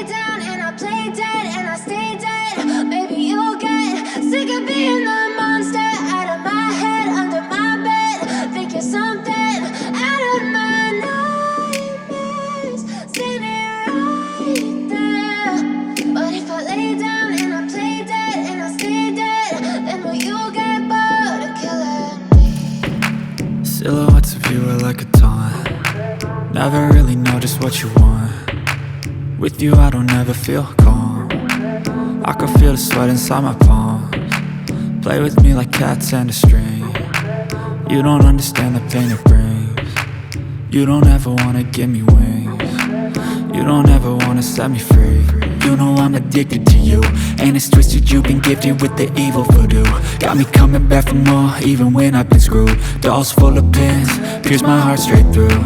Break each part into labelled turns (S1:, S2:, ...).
S1: lay down and I play dead and I stay dead, maybe you'll get sick of being the monster out of my head, under my bed. Think you're something out of my nightmares, standing right there. But if I lay down and I play dead and I stay dead, then will you get bored of killing me?
S2: Silhouettes of you are like a taunt. Never really know just what you want. With you I don't ever feel calm. I can feel the sweat inside my palms. Play with me like cats and a string. You don't understand the pain it brings. You don't ever wanna give me wings. You don't ever wanna set me free. You know I'm addicted to you, and it's twisted, you've been gifted with the evil voodoo. Got me coming back for more, even when I've been screwed. Dolls full of pins, pierce my heart straight through.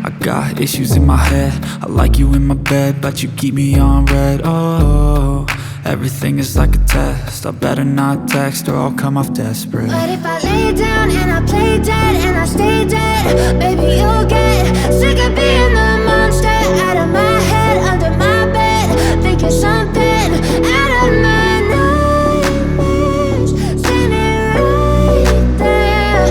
S2: I got issues in my head, I like you in my bed, but you keep me on red. Oh, everything is like a test, I better not text or I'll come off desperate.
S1: But if I lay down and I play dead and I stay dead, baby you'll get sick of being the monster out of my head, under my bed. Think you're something out of my nightmares, standing right there.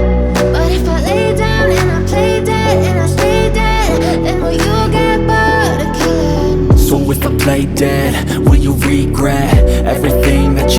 S1: But if I lay down and I play dead and I stay dead, then will you get bored of killing me?
S2: So if I play dead